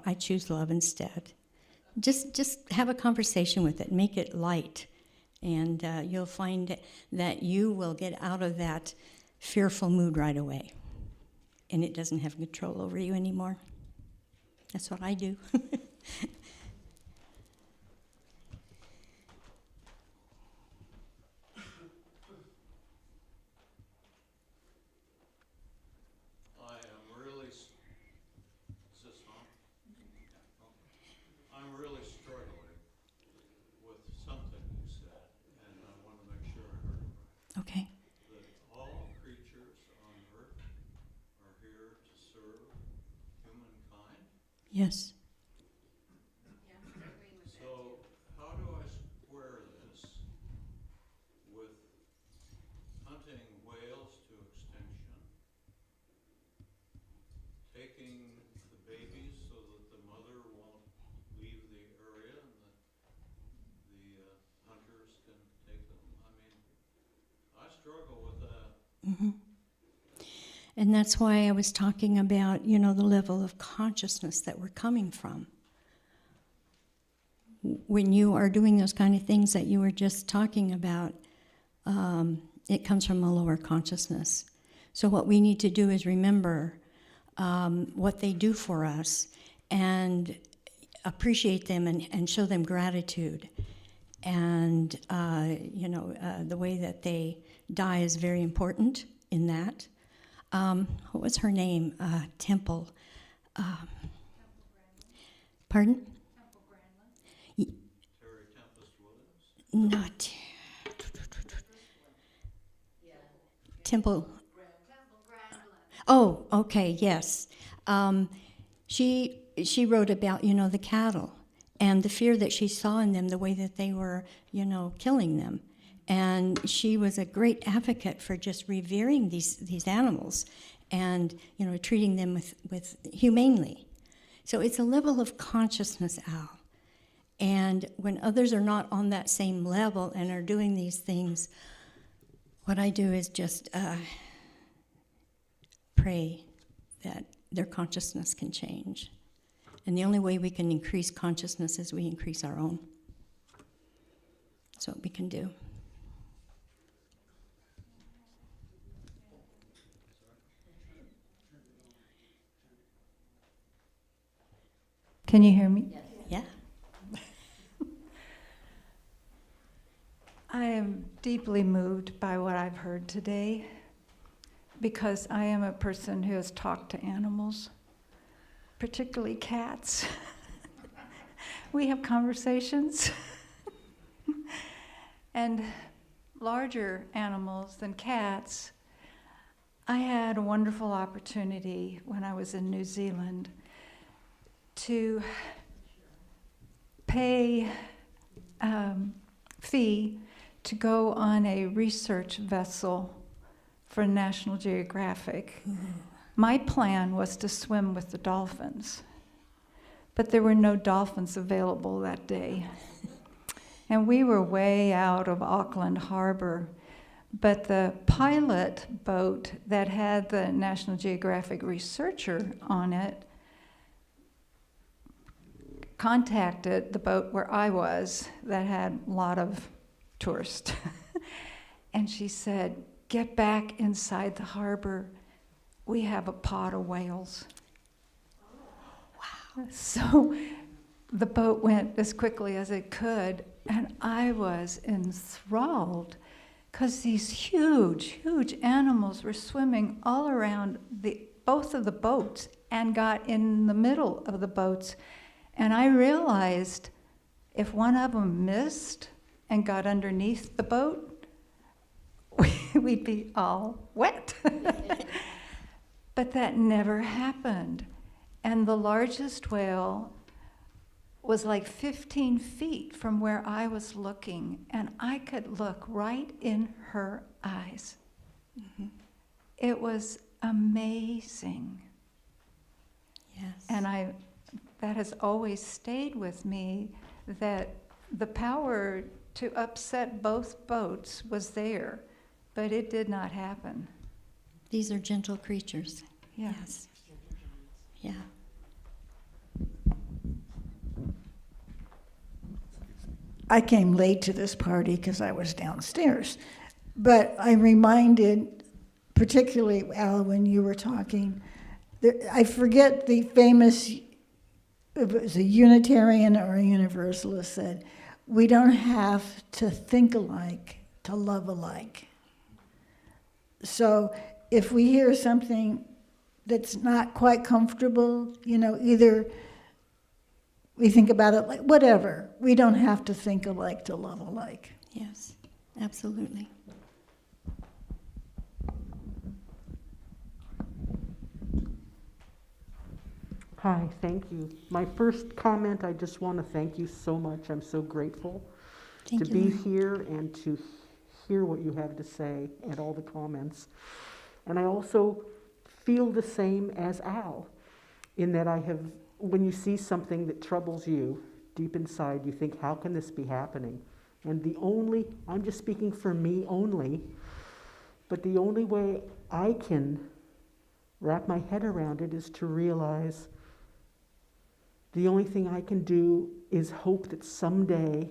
I choose love instead. Just have a conversation with it, make it light, and you'll find that you will get out of that fearful mood right away, and it doesn't have control over you anymore. That's what I do. I'm really struggling with something you said, and I want to make sure I heard it right. Okay. That all creatures on earth are here to serve humankind. Yes. So how do I And that's why I was talking about, the level of consciousness that we're coming from. When you are doing those kind of things that you were just talking about, it comes from a lower consciousness. So what we need to do is remember what they do for us and appreciate them and show them gratitude. And, the way that they die is very important in that. What was her name? Temple. Pardon? Terry Tempest Williams. Not. Temple. Oh, okay, yes. She wrote about, the cattle and the fear that she saw in them, the way that they were, killing them. And she was a great advocate for just revering these animals and, treating them with humanely. So it's a level of consciousness, Al. And when others are not on that same level and are doing these things, what I do is just pray that their consciousness can change. And the only way we can increase consciousness is we increase our own. That's what we can do. Can you hear me? Yeah. I am deeply moved by what I've heard today because I am a person who has talked to animals, particularly cats. We have conversations. And larger animals than cats. I had a wonderful opportunity when I was in New Zealand to pay fee to go on a research vessel for National Geographic. My plan was to swim with the dolphins, but there were no dolphins available that day. And we were way out of Auckland Harbor, but the pilot boat that had the National Geographic researcher on it contacted the boat where I was that had a lot of tourists. And she said, "Get back inside the harbor. We have a pod of whales." Wow. So the boat went as quickly as it could, and I was enthralled because these huge, huge animals were swimming all around both of the boats and got in the middle of the boats. And I realized if one of them missed and got underneath the boat, we'd be all wet. But that never happened. And the largest whale was like 15 feet from where I was looking, and I could look right in her eyes. Mm-hmm. It was amazing. Yes. And that has always stayed with me, that the power to upset both boats was there, but it did not happen. These are gentle creatures. Yeah. Yes. Yeah. I came late to this party because I was downstairs, but I'm reminded, particularly, Al, when you were talking, I forget the famous, it was a Unitarian or a Universalist said, we don't have to think alike to love alike. So if we hear something that's not quite comfortable, either we think about it like, whatever, we don't have to think alike to love alike. Yes, absolutely. Hi, thank you. My first comment, I just want to thank you so much. I'm so grateful Thank to you, be Lauren. here and to hear what you have to say and all the comments. And I also feel the same as Al, in that when you see something that troubles you deep inside, you think, how can this be happening? And I'm just speaking for me only, But the only way I can wrap my head around it is to realize the only thing I can do is hope that someday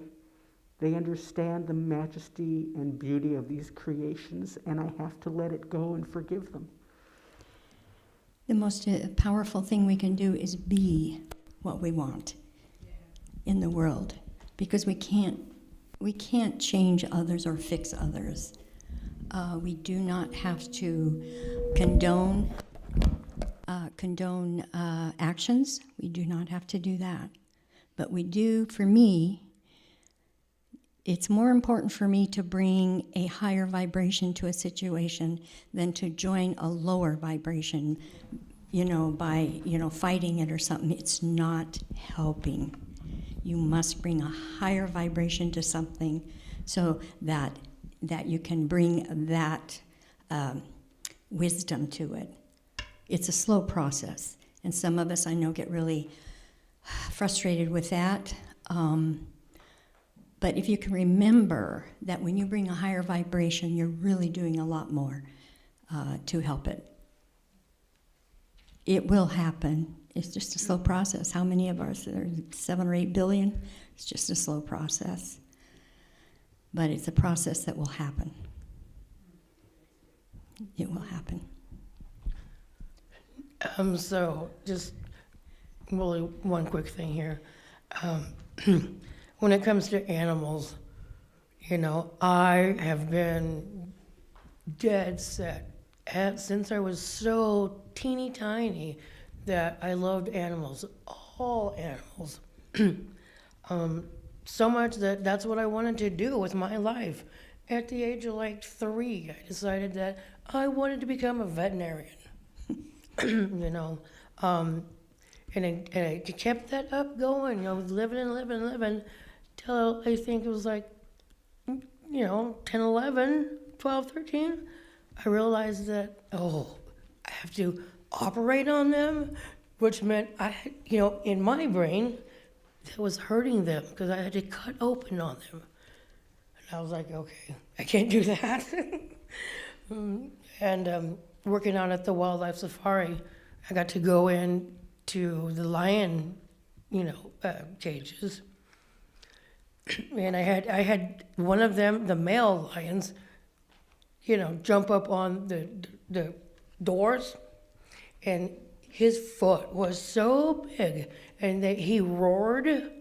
they understand the majesty and beauty of these creations, and I have to let it go and forgive them. The most powerful thing we can do is be what we want in the world, because we can't change others or fix others. We do not have to condone actions. We do not have to do that. But we do, for me, it's more important for me to bring a higher vibration to a situation than to join a lower vibration, by, fighting it or something. It's not helping. You must bring a higher vibration to something so that you can bring that wisdom to it. It's a slow process, and some of us, I know, get really frustrated with that. But if you can remember that when you bring a higher vibration, you're really doing a lot more to help it. It will happen. It's just a slow process. How many of us? There's 7 or 8 billion. It's just a slow process. But it's a process that will happen. It will happen. So just really one quick thing here. When it comes to animals, I have been dead set since I was so teeny tiny that I loved animals, all animals. So much that that's what I wanted to do with my life. At the age of 3, I decided that I wanted to become a veterinarian. And I kept that up going, living till I think it was 10, 11, 12, 13. I realized that, I have to operate on them, which meant in my brain, that was hurting them because I had to cut open on them. And I was like, okay, I can't do that. And working out at the wildlife safari, I got to go in to the lion, cages. And I had one of them, the male lions, jump up on the doors, and his foot was so big, and that he roared,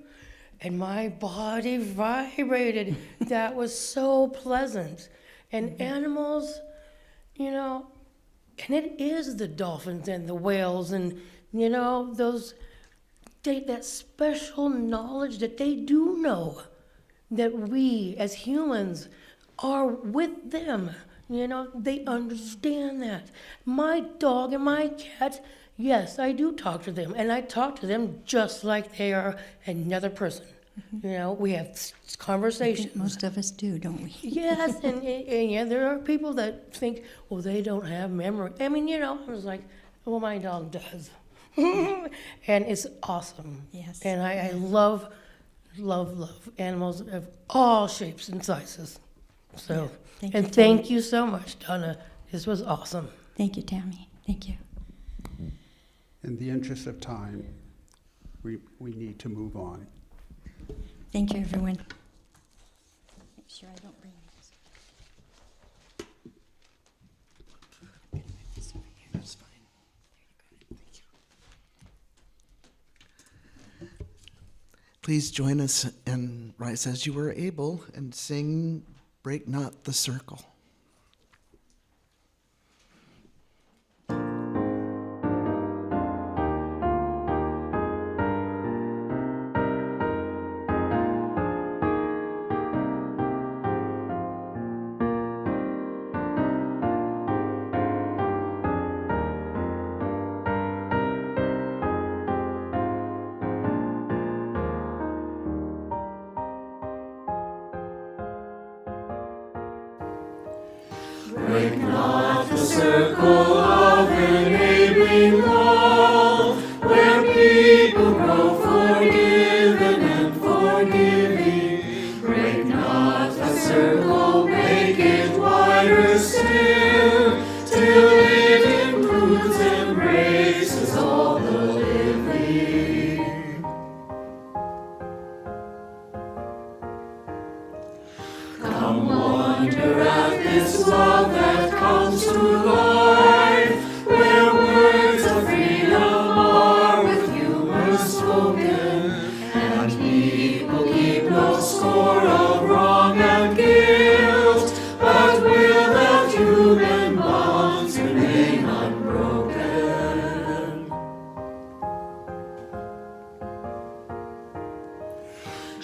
and my body vibrated. That was so pleasant. And animals, and it is the dolphins and the whales and, that special knowledge that they do know that we as humans are with them. They understand that. My dog and my cat, yes, I do talk to them, and I talk to them just like they are another person. We have conversations. I think most of us do, don't we? Yes, and yeah, there are people that think, well, they don't have memory. I mean, I was like, well, my dog does. And it's awesome. Yes. And I love animals of all shapes and sizes. So, Yeah. Thank you so much, Donna. This was awesome. Thank you, Tammy. Thank you. In the interest of time, we need to move on. Thank you, everyone. Make sure I don't bring this. I'm gonna move this over here. That's fine. There you go. Thank you. Please join us and rise as you are able and sing Break Not the Circle. Break not the circle of enabling love, where people grow forgiven and forgiving. Break not the circle, make it wider still.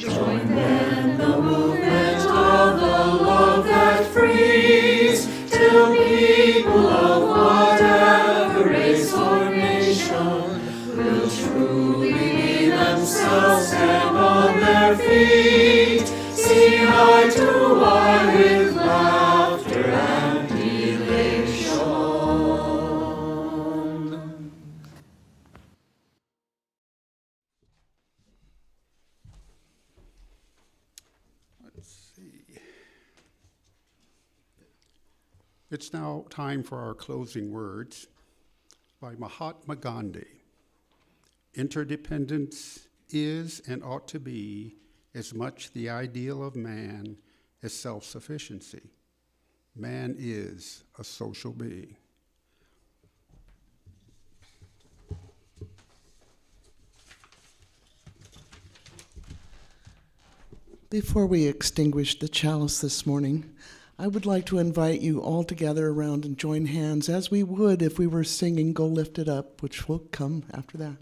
Join then the movement of the love that frees, till people of whatever race or nation will truly be themselves and on their feet sing eye to eye with laughter and elation. Let's see. It's now time for our closing words by Mahatma Gandhi. Interdependence is and ought to be as much the ideal of man as self-sufficiency. Man is a social being. Before we extinguish the chalice this morning, I would like to invite you all to gather around and join hands as we would if we were singing Go Lift It Up, which will come after that.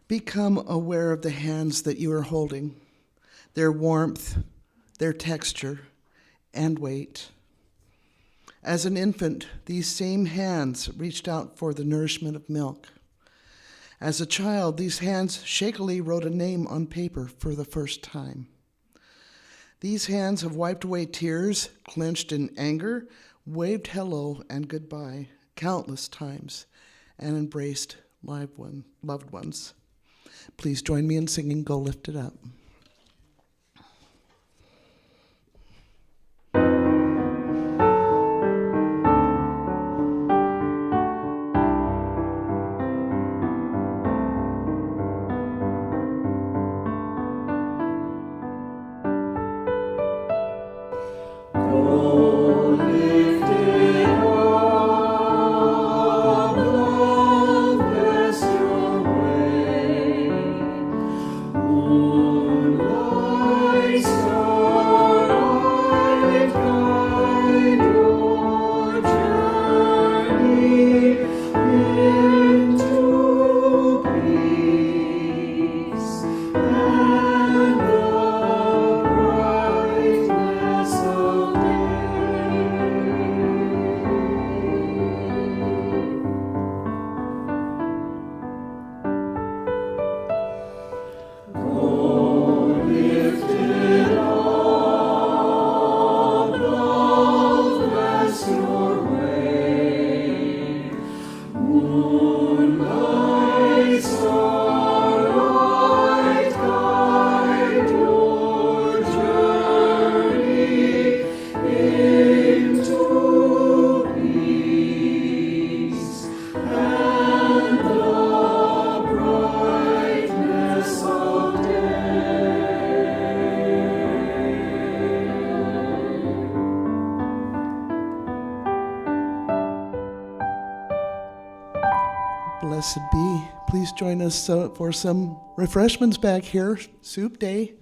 Become aware of the hands that you are holding, their warmth, their texture, and weight. As an infant, these same hands reached out for the nourishment of milk. As a child, these hands shakily wrote a name on paper for the first time. These hands have wiped away tears, clenched in anger, waved hello and goodbye countless times, and embraced loved ones. Please join me in singing Go Lift It Up. Blessed be. Please join us for some refreshments back here. Soup day.